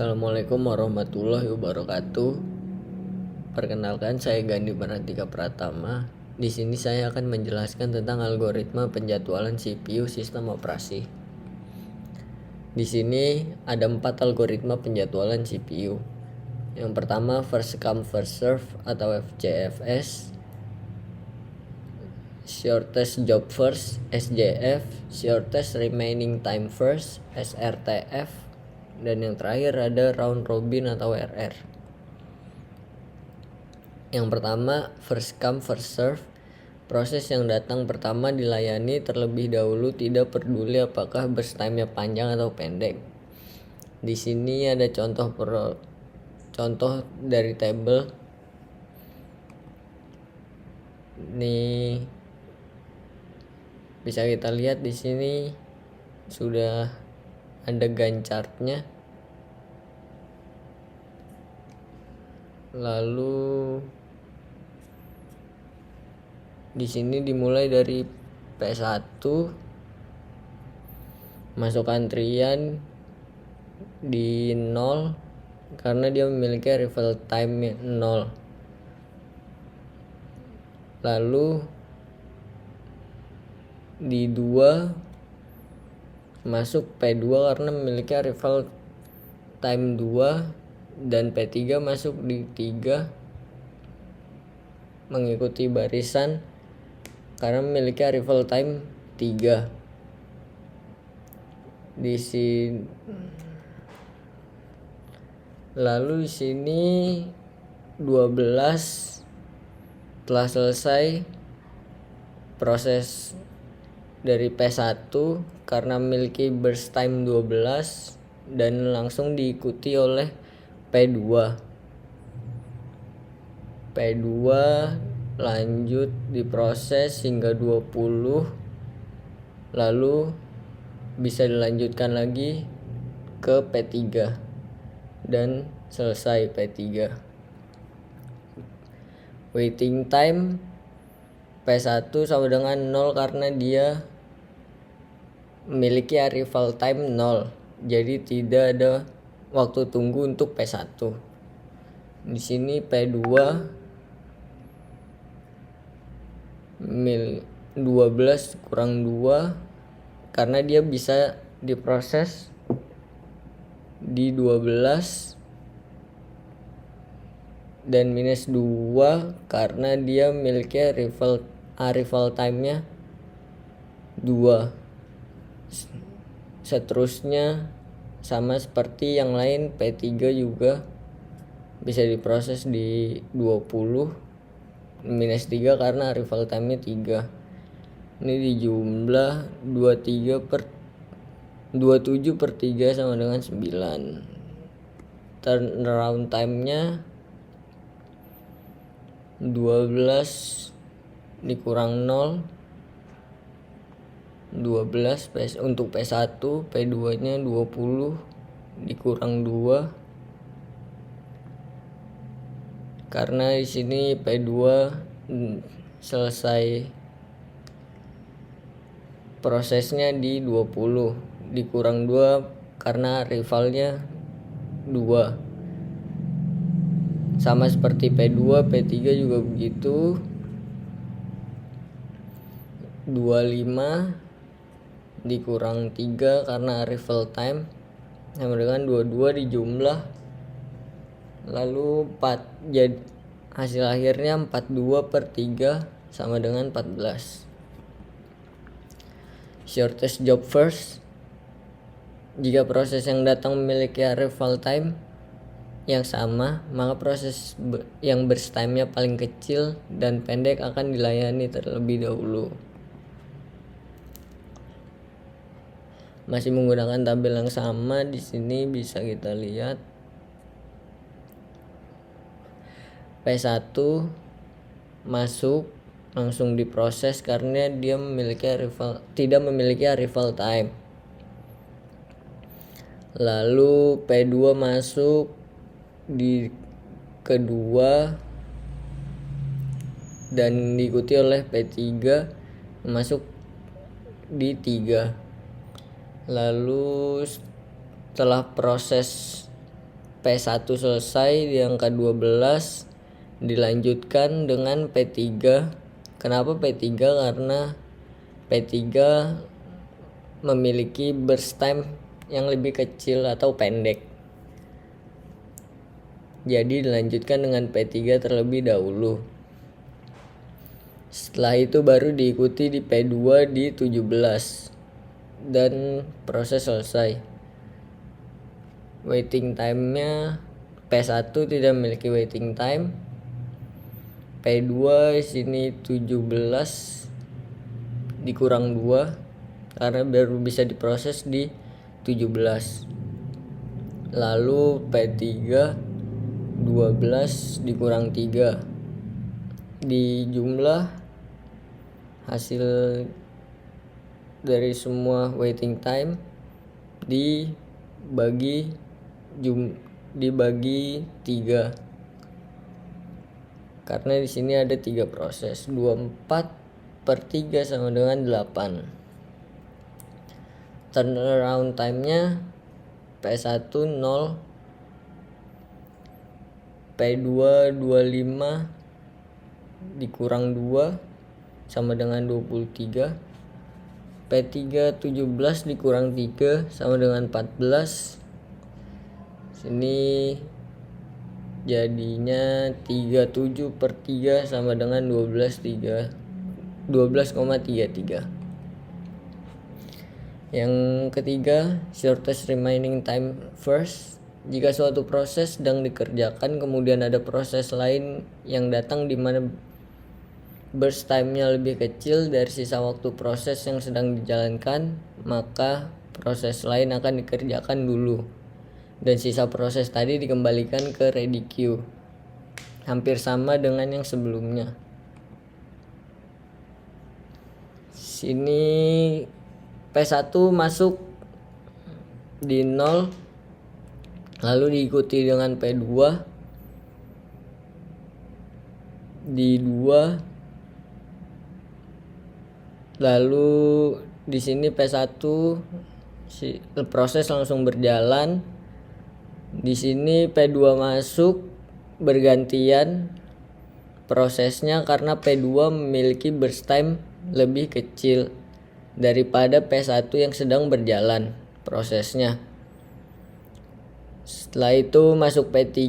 Assalamualaikum warahmatullahi wabarakatuh. Perkenalkan, saya Gandhi Prantika Pratama. Di sini saya akan menjelaskan tentang algoritma penjadwalan CPU sistem operasi. Di sini ada 4 algoritma penjadwalan CPU. Yang pertama, first come first serve atau FCFS, shortest job first SJF, shortest remaining time first SRTF, dan yang terakhir ada round robin atau RR. Yang pertama, first come first serve. Proses yang datang pertama dilayani terlebih dahulu, tidak peduli apakah burst time-nya panjang atau pendek. Di sini ada contoh dari tabel. Nih bisa kita lihat di sini sudah ada Gantt chart-nya. Lalu di sini dimulai dari P1, masuk antrian di 0 karena dia memiliki arrival time 0. Lalu di 2 masuk P2 karena memiliki arrival time 2, dan P3 masuk di 3 mengikuti barisan karena memiliki arrival time 3. Di sini lalu di sini 12 telah selesai proses dari P1 karena memiliki burst time 12 dan langsung diikuti oleh P2 lanjut diproses hingga 20, lalu bisa dilanjutkan lagi ke P3 dan selesai P3. Waiting time P1 sama dengan 0 karena dia memiliki arrival time 0, jadi tidak ada waktu tunggu untuk P1. Di sini P2 12 kurang 2 karena dia bisa diproses di 12, dan minus 2 karena dia memiliki arrival time-nya 2. Seterusnya sama seperti yang lain, P3 juga bisa diproses di 20 minus 3 karena arrival time-nya 3. Ini dijumlah 27 per 3 sama dengan 9. Turnaround time-nya 12 dikurang 0, 12 untuk P1, P2 nya 20 dikurang 2 karena di sini P2 selesai prosesnya di 20 dikurang 2 karena rivalnya 2. Sama seperti P2, P3 juga begitu. 25 dikurang 3 karena arrival time sama dengan 22 dijumlah, lalu 4, jadi hasil akhirnya 42 per 3 sama dengan 14. Shortest job first. Jika proses yang datang memiliki arrival time yang sama, maka proses yang burst time-nya paling kecil dan pendek akan dilayani terlebih dahulu. Masih menggunakan tabel yang sama, di sini bisa kita lihat P1 masuk langsung diproses karena dia tidak memiliki arrival time. Lalu P2 masuk di kedua dan diikuti oleh P3 masuk di 3. Lalu setelah proses P1 selesai di angka 12, dilanjutkan dengan P3. Kenapa P3? Karena P3 memiliki burst time yang lebih kecil atau pendek. Jadi dilanjutkan dengan P3 terlebih dahulu. Setelah itu baru diikuti di P2 di 17 dan proses selesai. Waiting time-nya P1 tidak memiliki waiting time. P2 sini 17 dikurang 2 karena baru bisa diproses di 17. Lalu P3 12 dikurang 3. Di jumlah hasil dari semua waiting time dibagi 3, karena di sini ada 3 proses. 24/3 sama dengan 8. Turnaround time-nya P1 0, P2 25 dikurang 2 sama dengan 23. P3 17 dikurang 3 sama dengan 14. Sini jadinya 37/3 sama dengan 12,33. Yang ketiga, shortest remaining time first. Jika suatu proses sedang dikerjakan kemudian ada proses lain yang datang di mana burst time-nya lebih kecil dari sisa waktu proses yang sedang dijalankan, maka proses lain akan dikerjakan dulu dan sisa proses tadi dikembalikan ke ready queue. Hampir sama dengan yang sebelumnya. Sini P1 masuk di 0, lalu diikuti dengan P2 di 2. Lalu di sini P1 proses langsung berjalan. Di sini P2 masuk bergantian prosesnya karena P2 memiliki burst time lebih kecil daripada P1 yang sedang berjalan prosesnya. Setelah itu masuk P3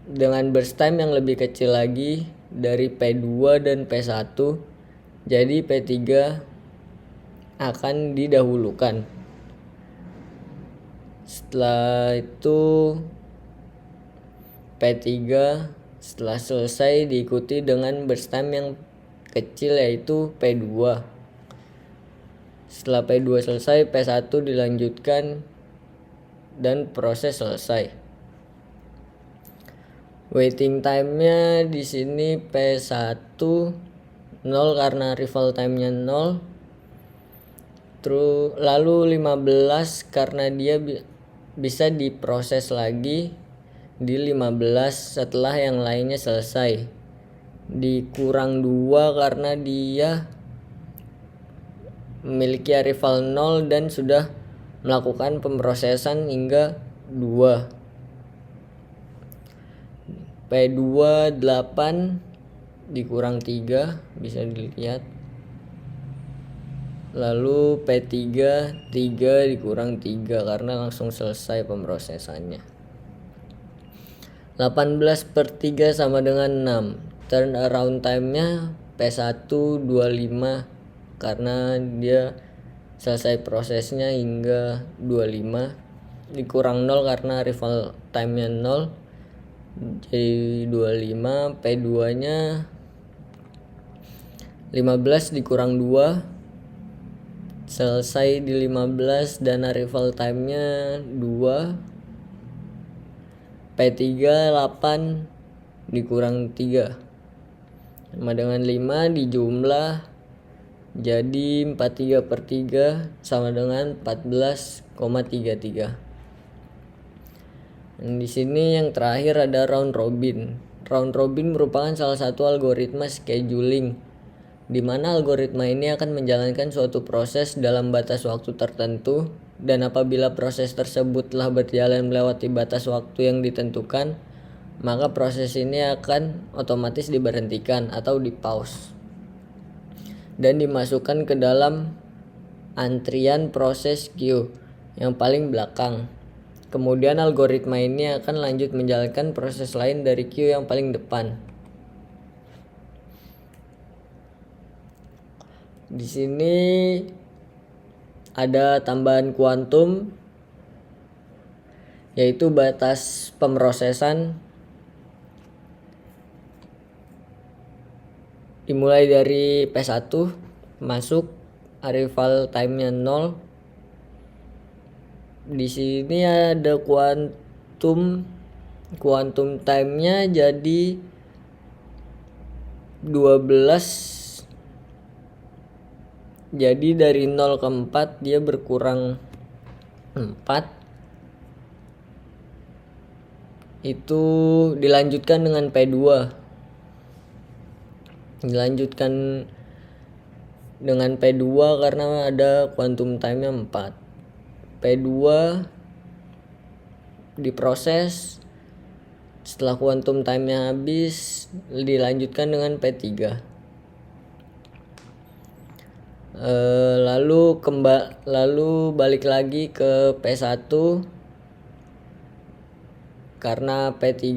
dengan burst time yang lebih kecil lagi dari P2 dan P1. Jadi P3 akan didahulukan. Setelah itu P3 setelah selesai diikuti dengan burst time yang kecil yaitu P2. Setelah P2 selesai, P1 dilanjutkan dan proses selesai. Waiting time-nya di sini P1 0 karena arrival time-nya 0. Lalu 15 karena dia bisa diproses lagi di 15 setelah yang lainnya selesai. Dikurang 2 karena dia memiliki arrival 0 dan sudah melakukan pemrosesan hingga 2. P2 8 dikurang 3 bisa dilihat. Lalu P3 3 dikurang 3 karena langsung selesai pemrosesannya. 18/3 sama dengan 6. Turnaround time-nya P1 25 karena dia selesai prosesnya hingga 25. Dikurang 0 karena arrival time-nya 0. Jadi 25. P2-nya 15 dikurang 2. Selesai di 15 dan arrival time-nya 2. P3 8 dikurang 3 sama dengan 5 dijumlah jadi 43/3 sama dengan 14,33. Dan di sini yang terakhir ada round robin. Round robin merupakan salah satu algoritma scheduling di mana algoritma ini akan menjalankan suatu proses dalam batas waktu tertentu dan apabila proses tersebut telah berjalan melewati batas waktu yang ditentukan, maka proses ini akan otomatis diberhentikan atau di-pause dan dimasukkan ke dalam antrian proses queue yang paling belakang. Kemudian algoritma ini akan lanjut menjalankan proses lain dari queue yang paling depan. Di sini ada tambahan kuantum, yaitu batas pemrosesan dimulai dari P1 masuk, arrival time-nya 0. Di sini ada kuantum time-nya jadi 12. Jadi dari 0 ke 4 dia berkurang 4. Itu dilanjutkan dengan P2. Dilanjutkan dengan P2 karena ada quantum time-nya 4. P2 diproses, setelah quantum time-nya habis dilanjutkan dengan P3. Lalu balik lagi ke P1 karena P3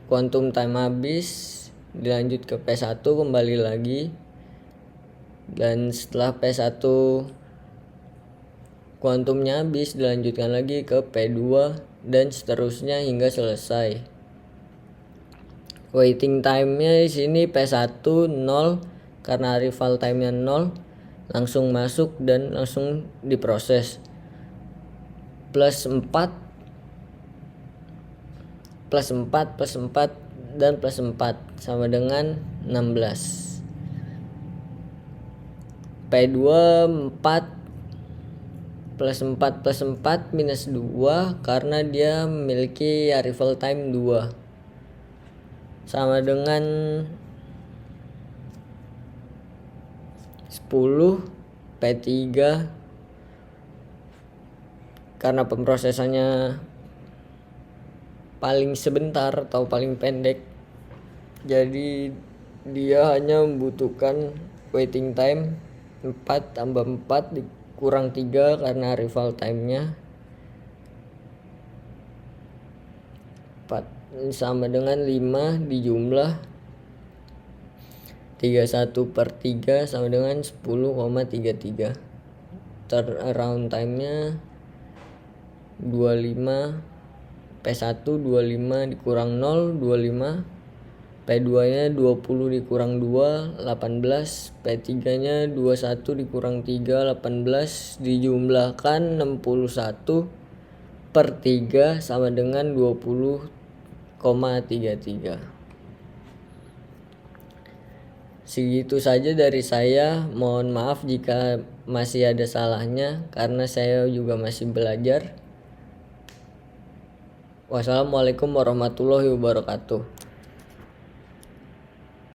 quantum time habis, dilanjut ke P1 kembali lagi, dan setelah P1 kuantumnya habis dilanjutkan lagi ke P2 dan seterusnya hingga selesai. Waiting time-nya di sini P1 0 karena arrival time-nya 0, langsung masuk dan langsung diproses. Plus 4 dan plus 4 sama dengan 16. P2 4 plus 4 minus 2 karena dia memiliki arrival time 2 sama dengan 10. P3 karena pemrosesannya paling sebentar atau paling pendek, jadi dia hanya membutuhkan waiting time 4 tambah 4 kurang 3 karena arrival time-nya 4 sama dengan 5 dijumlah 31/3 sama dengan 10,33. Turnaround time-nya 25. P1 25 dikurang 0 25. P2 nya 20 dikurang 2 18. P3 nya 21 dikurang 3 18 dijumlahkan 61/3 sama dengan 20,33. Segitu saja dari saya. Mohon maaf jika masih ada salahnya karena saya juga masih belajar. Wassalamualaikum warahmatullahi wabarakatuh.